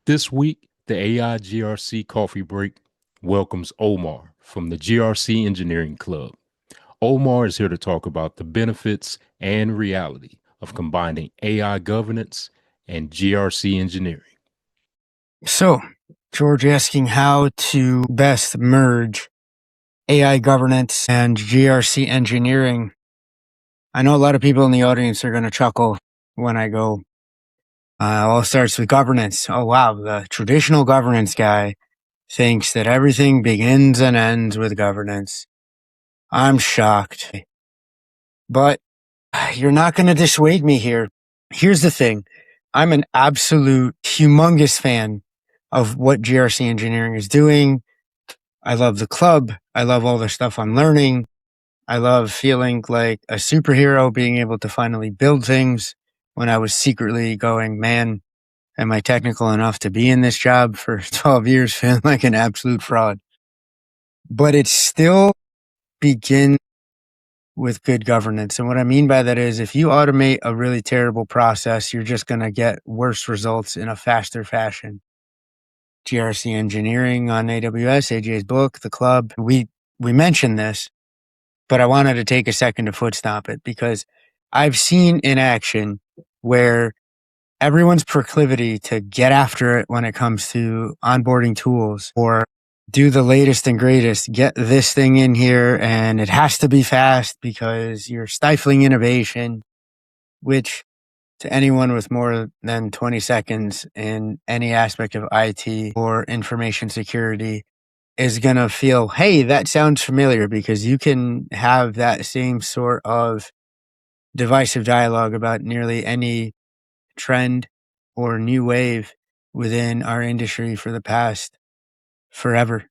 This week, the AI GRC Coffee Break welcomes Omar from the GRC Engineering Club. Omar is here to talk about the benefits and reality of combining AI governance and GRC engineering. So, George asking how to best merge AI governance and GRC engineering. I know a lot of people in the audience are going to chuckle when I go, all starts with governance. Oh, wow. The traditional governance guy thinks that everything begins and ends with governance. I'm shocked. But you're not going to dissuade me here. Here's the thing. I'm an absolute humongous fan of what GRC engineering is doing. I love the club. I love all the stuff I'm learning. I love feeling like a superhero, being able to finally build things when I was secretly going, man, am I technical enough to be in this job for 12 years, feeling like an absolute fraud. But it still begins with good governance. And what I mean by that is if you automate a really terrible process, you're just going to get worse results in a faster fashion. GRC Engineering on AWS, AJ's book, the club, we mentioned this, but I wanted to take a second to foot stomp it because I've seen in action where everyone's proclivity to get after it when it comes to onboarding tools or do the latest and greatest, get this thing in here and it has to be fast because you're stifling innovation, which to anyone with more than 20 seconds in any aspect of IT or information security is going to feel, hey, that sounds familiar, because you can have that same sort of divisive dialogue about nearly any trend or new wave within our industry for the past forever.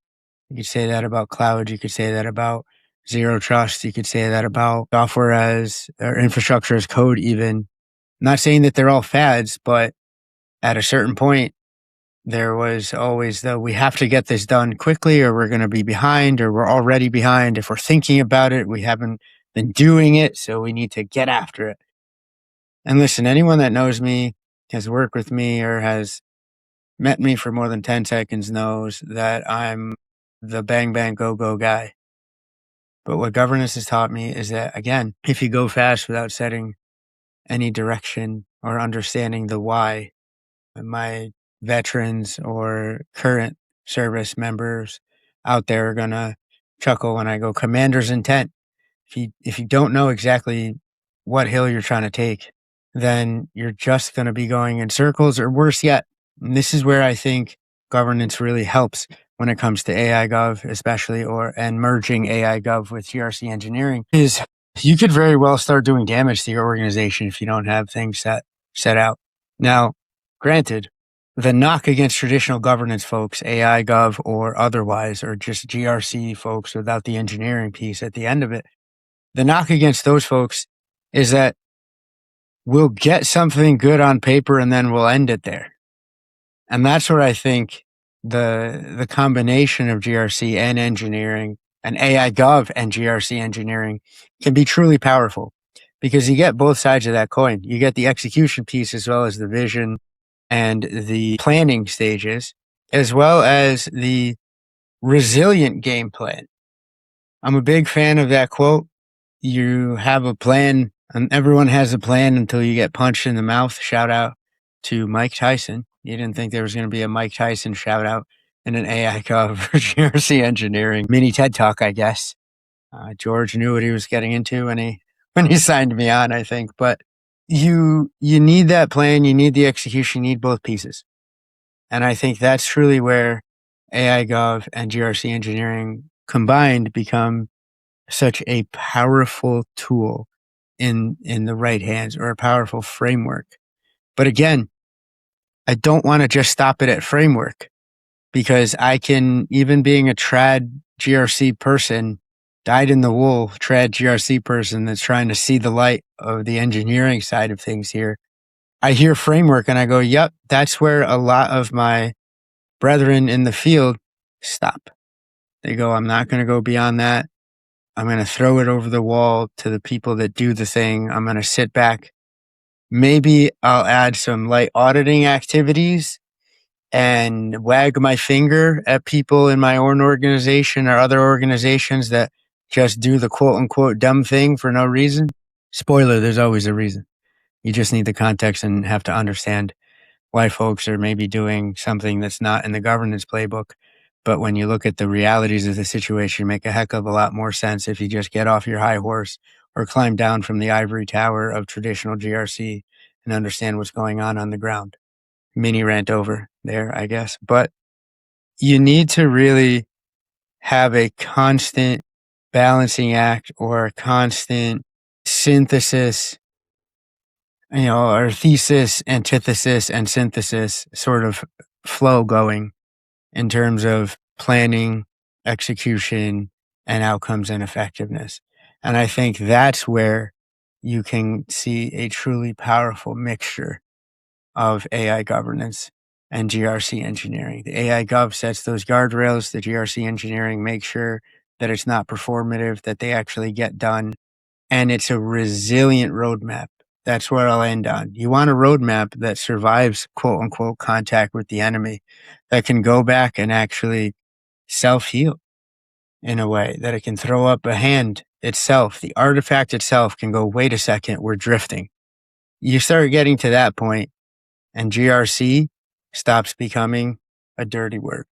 You could say that about cloud. You could say that about zero trust. You could say that about software as or infrastructure as code even. I'm not saying that they're all fads, but at a certain point, there was always the, we have to get this done quickly or we're going to be behind or we're already behind. If we're thinking about it, we haven't been doing it, so we need to get after it. And listen, anyone that knows me, has worked with me, or has met me for more than 10 seconds knows that I'm the bang, bang, go, go guy. But what governance has taught me is that, again, if you go fast without setting any direction or understanding the why, my veterans or current service members out there are going to chuckle when I go commander's intent. If you don't know exactly what hill you're trying to take, then you're just going to be going in circles, or worse yet. And this is where I think governance really helps when it comes to AI Gov, especially, and merging AI Gov with GRC engineering, is you could very well start doing damage to your organization if you don't have things set out. Now, granted, the knock against traditional governance folks, AI Gov or otherwise, or just GRC folks without the engineering piece at the end of it, the knock against those folks is that we'll get something good on paper and then we'll end it there. And that's where I think the combination of GRC and engineering and AI Gov and GRC engineering can be truly powerful, because you get both sides of that coin. You get the execution piece as well as the vision and the planning stages, as well as the resilient game plan. I'm a big fan of that quote. You have a plan, and everyone has a plan until you get punched in the mouth. Shout out to Mike Tyson. You didn't think there was going to be a Mike Tyson shout out in an AI Gov for GRC engineering mini TED talk, I guess. George knew what he was getting into when he signed me on, I think. But you need that plan, you need the execution, you need both pieces. And I think that's truly where AI Gov and GRC engineering combined become such a powerful tool in the right hands, or a powerful framework. But again, I don't want to just stop it at framework, because I can, even being a trad GRC person, dyed in the wool trad GRC person that's trying to see the light of the engineering side of things here, I hear framework and I go, yep, that's where a lot of my brethren in the field stop. They go, I'm not going to go beyond that. I'm going to throw it over the wall to the people that do the thing. I'm going to sit back. Maybe I'll add some light auditing activities and wag my finger at people in my own organization or other organizations that just do the quote unquote dumb thing for no reason. Spoiler, there's always a reason. You just need the context and have to understand why folks are maybe doing something that's not in the governance playbook. But when you look at the realities of the situation, make a heck of a lot more sense if you just get off your high horse or climb down from the ivory tower of traditional GRC and understand what's going on the ground. Mini rant over there, I guess. But you need to really have a constant balancing act or a constant synthesis, or thesis, antithesis, and synthesis sort of flow going in terms of planning, execution, and outcomes and effectiveness. And I think that's where you can see a truly powerful mixture of AI governance and GRC engineering. The AI gov sets those guardrails. The GRC engineering makes sure that it's not performative, that they actually get done. And it's a resilient roadmap. That's where I'll end on. You want a roadmap that survives quote unquote contact with the enemy, that can go back and actually self-heal in a way, that it can throw up a hand itself. The artifact itself can go, wait a second, we're drifting. You start getting to that point and GRC stops becoming a dirty word.